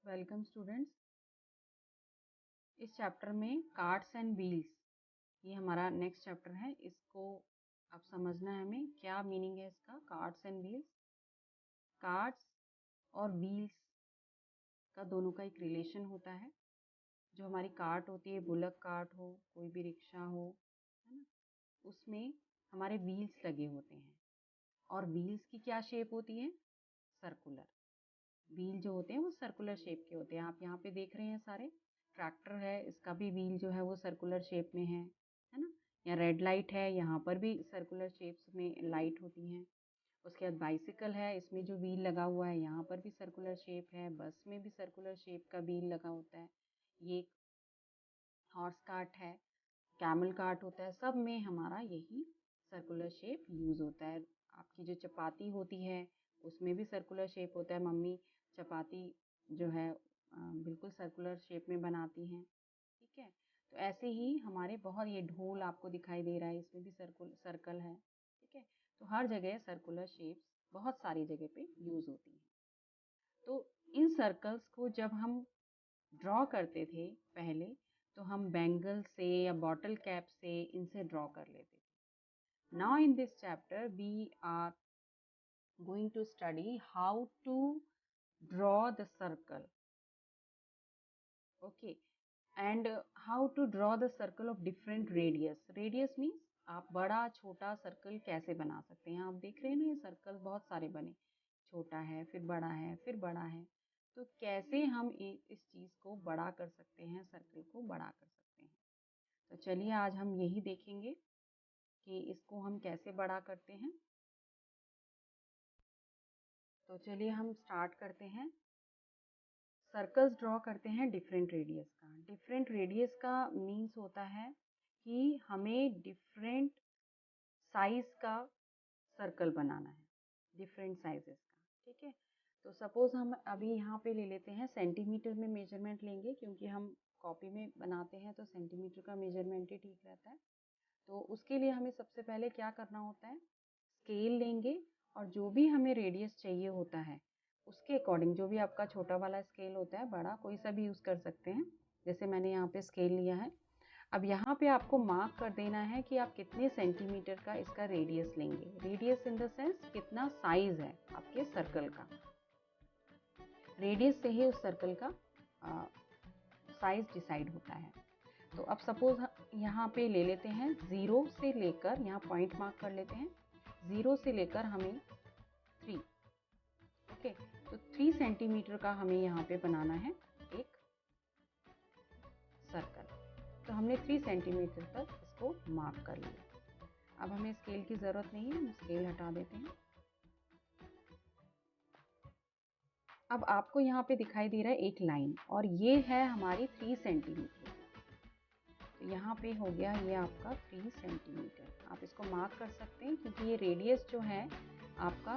Welcome students. इस chapter में cards and wheels, ये हमारा नेक्स्ट चैप्टर है। इसको अब समझना है हमें, क्या मीनिंग है इसका। कार्ड्स एंड व्हील्स, कार्ड्स और व्हील्स का दोनों का एक रिलेशन होता है। जो हमारी कार्ट होती है, बुलक कार्ट हो, कोई भी रिक्शा हो, है ना, उसमें हमारे व्हील्स लगे होते हैं। और व्हील्स की क्या शेप होती है? सर्कुलर। व्हील जो होते हैं वो सर्कुलर शेप के होते हैं। आप यहाँ पे देख रहे हैं सारे। ट्रैक्टर है, इसका भी व्हील जो है वो सर्कुलर शेप में है ना। या रेड लाइट है, यहाँ पर भी सर्कुलर शेप्स में लाइट होती हैं। उसके बाद बाइसिकल है, इसमें जो व्हील लगा हुआ है यहाँ पर भी सर्कुलर शेप है। बस में भी सर्कुलर शेप का व्हील लगा होता है। ये हॉर्स कार्ट है, कैमल कार्ट होता है, सब में हमारा यही सर्कुलर शेप यूज़ होता है। आपकी जो चपाती होती है उसमें भी सर्कुलर शेप होता है। मम्मी चपाती जो है बिल्कुल सर्कुलर शेप में बनाती हैं। ठीक है, तो ऐसे ही हमारे बहुत, ये ढोल आपको दिखाई दे रहा है, इसमें भी सर्कल है। ठीक है, तो हर जगह सर्कुलर शेप्स बहुत सारी जगह पे यूज़ होती हैं। तो इन सर्कल्स को जब हम ड्रॉ करते थे पहले, तो हम बैंगल से या बॉटल कैप से इनसे ड्रॉ कर लेते थे। Now in this chapter we are going to study how to draw the circle. Okay, and how to draw the circle of different radius. Radius means आप बड़ा छोटा सर्कल कैसे बना सकते हैं। आप देख रहे हैं ना, ये सर्कल बहुत सारे बने, छोटा है, फिर बड़ा है, फिर बड़ा है। तो कैसे हम इस चीज़ को बड़ा कर सकते हैं, सर्कल को बड़ा कर सकते हैं। तो चलिए आज हम यही देखेंगे कि इसको हम कैसे बड़ा करते हैं। तो चलिए हम स्टार्ट करते हैं। सर्कल्स ड्रॉ करते हैं डिफरेंट रेडियस का। डिफरेंट रेडियस का मीन्स होता है कि हमें डिफरेंट साइज का सर्कल बनाना है, डिफरेंट साइजेस का। ठीक है, तो सपोज हम अभी यहाँ पे ले लेते हैं, सेंटीमीटर में मेजरमेंट लेंगे, क्योंकि हम कॉपी में बनाते हैं तो सेंटीमीटर का मेजरमेंट ही ठीक रहता है। तो उसके लिए हमें सबसे पहले क्या करना होता है, स्केल लेंगे और जो भी हमें रेडियस चाहिए होता है उसके अकॉर्डिंग, जो भी आपका छोटा वाला स्केल होता है, बड़ा कोई सा भी यूज़ कर सकते हैं। जैसे मैंने यहाँ पे स्केल लिया है। अब यहाँ पे आपको मार्क कर देना है कि आप कितने सेंटीमीटर का इसका रेडियस लेंगे। रेडियस इन द सेंस कितना साइज है आपके सर्कल का। रेडियस से ही उस सर्कल का साइज डिसाइड होता है। तो अब सपोज यहाँ पे ले लेते हैं, ज़ीरो से लेकर, यहाँ पॉइंट मार्क कर लेते हैं, 0 से लेकर हमें 3। ओके, तो 3 सेंटीमीटर का हमें यहाँ पे बनाना है एक सर्कल। तो हमने 3 सेंटीमीटर तक इसको मार्क कर लिया। अब हमें स्केल की ज़रूरत नहीं है, हम स्केल हटा देते हैं। अब आपको यहाँ पे दिखाई दे रहा है एक लाइन, और ये है हमारी 3 सेंटीमीटर। तो यहाँ पे हो गया ये आपका 3 सेंटीमीटर। आप इसको मार्क कर सकते हैं, क्योंकि ये रेडियस जो है आपका,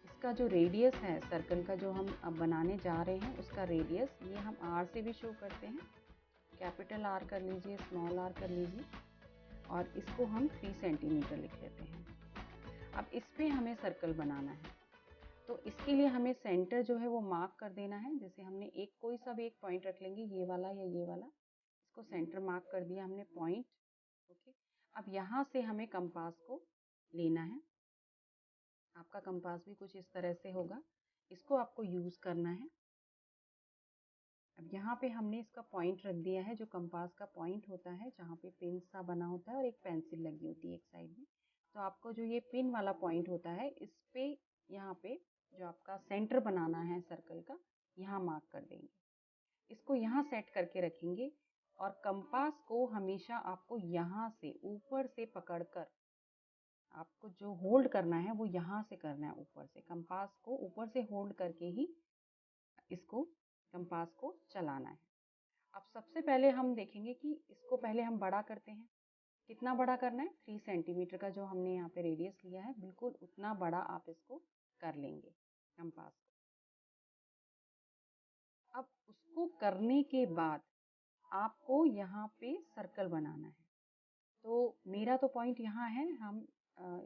इसका जो रेडियस है सर्कल का, जो हम अब बनाने जा रहे हैं, उसका रेडियस, ये हम आर से भी शो करते हैं। कैपिटल आर कर लीजिए, स्मॉल आर कर लीजिए, और इसको हम 3 सेंटीमीटर लिख लेते हैं। अब इस पर हमें सर्कल बनाना है, तो इसके लिए हमें सेंटर जो है वो मार्क कर देना है। जैसे हमने एक कोई सा भी एक पॉइंट रख लेंगे, ये वाला या ये वाला, इसको सेंटर मार्क कर दिया हमने, पॉइंट। ओके, अब यहाँ से हमें कंपास को लेना है। आपका कंपास भी कुछ इस तरह से होगा, इसको आपको यूज़ करना है। अब यहाँ पे हमने इसका पॉइंट रख दिया है, जो कंपास का पॉइंट होता है, जहाँ पे पिन सा बना होता है और एक पेंसिल लगी होती है एक साइड में। तो आपको जो ये पिन वाला पॉइंट होता है, इस पे, यहाँ पे जो आपका सेंटर बनाना है सर्कल का, यहाँ मार्क कर देंगे। इसको यहाँ सेट करके रखेंगे, और कंपास को हमेशा आपको यहाँ से ऊपर से पकड़कर, आपको जो होल्ड करना है वो यहाँ से करना है, ऊपर से कंपास को ऊपर से होल्ड करके ही इसको, कंपास को चलाना है। अब सबसे पहले हम देखेंगे कि इसको पहले हम बड़ा करते हैं। कितना बड़ा करना है? 3 सेंटीमीटर का जो हमने यहाँ पे रेडियस लिया है, बिल्कुल उतना बड़ा आप इसको कर लेंगे कंपास को। अब उसको करने के बाद आपको यहाँ पे सर्कल बनाना है। तो मेरा तो पॉइंट यहाँ है, हम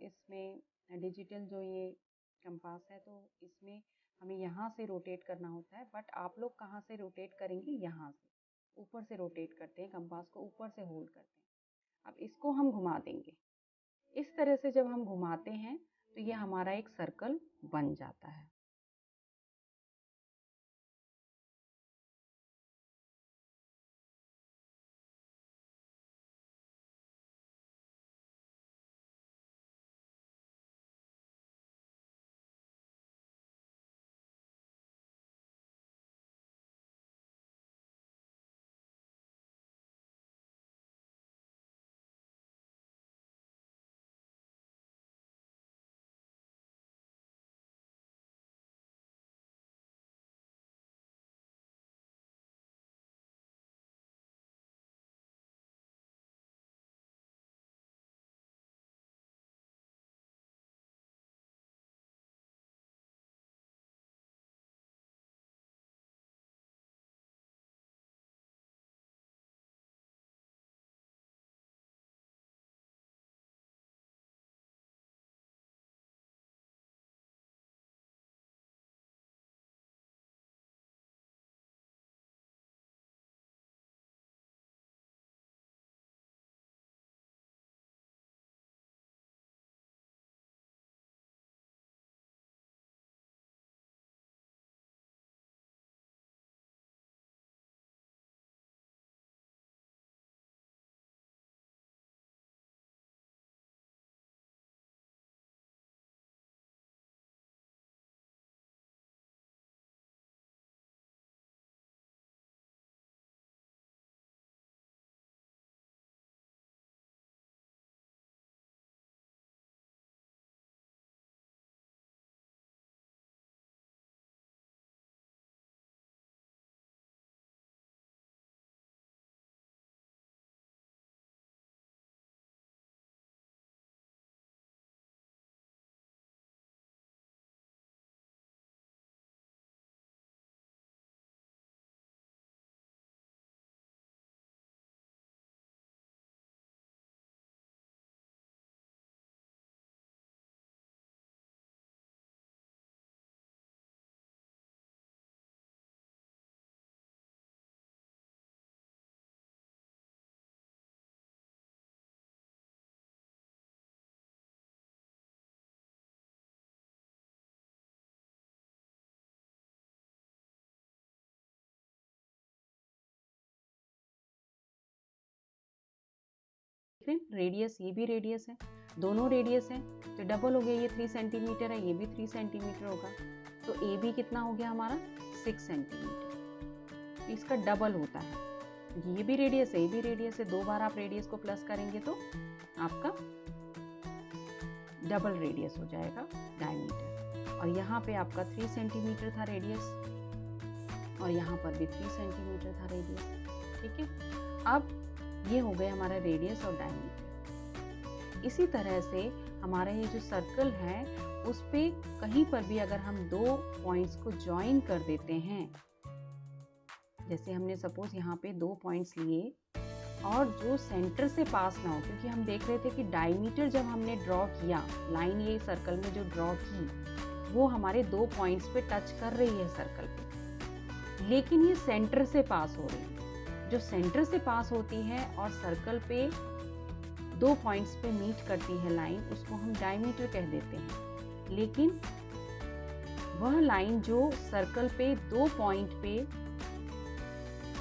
इसमें डिजिटल जो ये कंपास है तो इसमें हमें यहाँ से रोटेट करना होता है, बट आप लोग कहाँ से रोटेट करेंगे, यहाँ से ऊपर से रोटेट करते हैं, कंपास को ऊपर से होल्ड करते हैं। अब इसको हम घुमा देंगे। इस तरह से जब हम घुमाते हैं तो ये हमारा एक सर्कल बन जाता है। रेडियस, ये भी रेडियस है, दोनों रेडियस है तो डबल हो गया, ये 3 सेंटीमीटर है, ये भी 3 सेंटीमीटर होगा, तो ए बी कितना हो गया हमारा 6 सेंटीमीटर। तो इसका डबल होता है, ये भी रेडियस है, ये भी रेडियस है, 2 बार आप रेडियस को प्लस करेंगे तो आपका डबल रेडियस हो जाएगा डायमीटर। और यहाँ पे आपका 3 सेंटीमीटर था रेडियस और यहाँ पर भी 3 सेंटीमीटर था रेडियस। ठीक है, अब ये हो गया हमारा रेडियस और डायमीटर। इसी तरह से हमारा ये जो सर्कल है उस पे कहीं पर भी अगर हम 2 पॉइंट्स को ज्वाइन कर देते हैं, जैसे हमने सपोज यहाँ पे 2 पॉइंट्स लिए और जो सेंटर से पास ना हो, क्योंकि हम देख रहे थे कि डायमीटर जब हमने ड्रॉ किया, लाइन ये सर्कल में जो ड्रॉ की वो हमारे 2 पॉइंट्स पे टच कर रही है सर्कल पे, लेकिन ये सेंटर से पास हो रही है। जो सेंटर से पास होती है और सर्कल पे 2 पॉइंट्स पे मीट करती है लाइन, उसको हम डायमीटर कह देते हैं। लेकिन वह लाइन जो सर्कल पे 2 पॉइंट पे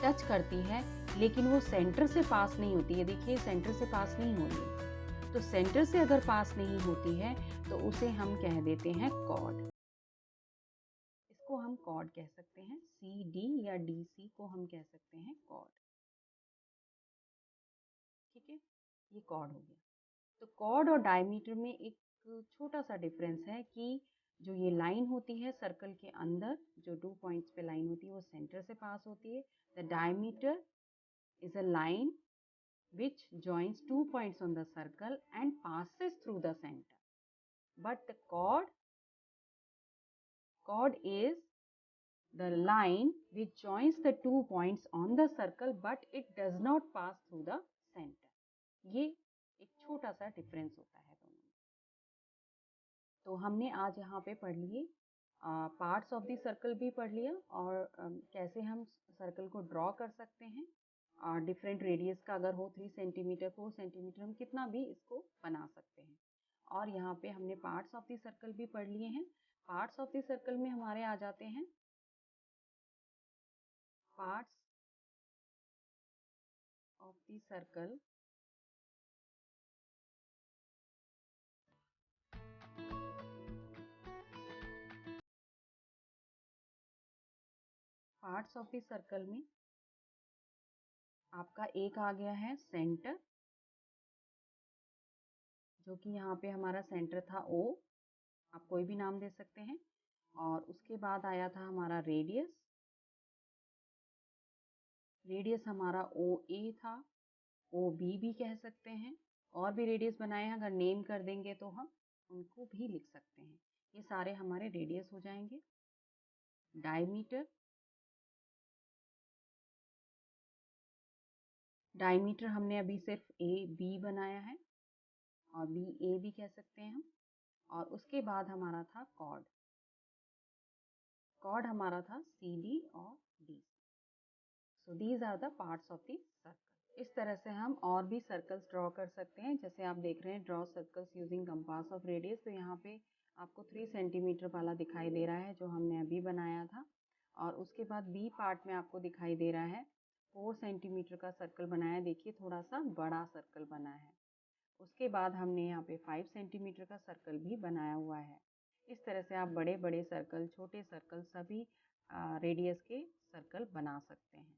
टच करती है लेकिन वो सेंटर से पास नहीं होती है, देखिए सेंटर से पास नहीं हो रही है, तो सेंटर से अगर पास नहीं होती है तो उसे हम कह देते हैं कॉर्ड। इसको हम कॉर्ड कह सकते हैं, सी डी या डी सी को हम कह सकते हैं कॉर्ड। ठीक है, ये कॉर्ड हो गया। तो कॉर्ड और डायमीटर में एक छोटा सा डिफरेंस है कि जो ये लाइन होती है सर्कल के अंदर, जो 2 पॉइंट्स पे लाइन होती है वो सेंटर से पास होती है। The diameter is a line which joins 2 points on the circle and passes through the center. But the chord is the line which joins the 2 points on the circle but it does not pass through the center. ये एक छोटा सा difference होता है दोनों में। तो हमने आज यहाँ पे पढ़ लिए पार्ट्स ऑफ द सर्कल भी पढ़ लिया और कैसे हम सर्कल को ड्रॉ कर सकते हैं। डिफरेंट रेडियस का अगर हो 3 सेंटीमीटर 4 सेंटीमीटर हम कितना भी इसको बना सकते हैं। और यहाँ पे हमने पार्ट्स ऑफ द सर्कल भी पढ़ लिए हैं। पार्ट्स ऑफ द सर्कल में हमारे आ जाते हैं parts of the circle parts of the circle में आपका एक आ गया है सेंटर, जो कि यहाँ पे हमारा सेंटर था O, आप कोई भी नाम दे सकते हैं। और उसके बाद आया था हमारा रेडियस, रेडियस हमारा OA था, OB भी कह सकते हैं। और भी रेडियस बनाए हैं, अगर नेम कर देंगे तो हम उनको भी लिख सकते हैं। ये सारे हमारे रेडियस हो जाएंगे। डायमीटर, डायमीटर हमने अभी सिर्फ AB बनाया है और BA भी कह सकते हैं हम। और उसके बाद हमारा था कॉर्ड, कॉर्ड हमारा था CD और D। So these are the parts of the circle. इस तरह से हम और भी सर्कल्स ड्रॉ कर सकते हैं। जैसे आप देख रहे हैं draw circles using compass of radius, तो यहाँ पे आपको 3 सेंटीमीटर वाला दिखाई दे रहा है जो हमने अभी बनाया था। और उसके बाद बी पार्ट में आपको दिखाई दे रहा है 4 सेंटीमीटर का सर्कल बनाया है। देखिए थोड़ा सा बड़ा सर्कल बना है। उसके बाद हमने यहाँ पे 5 सेंटीमीटर का सर्कल भी बनाया हुआ है। इस तरह से आप बड़े बड़े सर्कल, छोटे सर्कल, सभी रेडियस के सर्कल बना सकते हैं।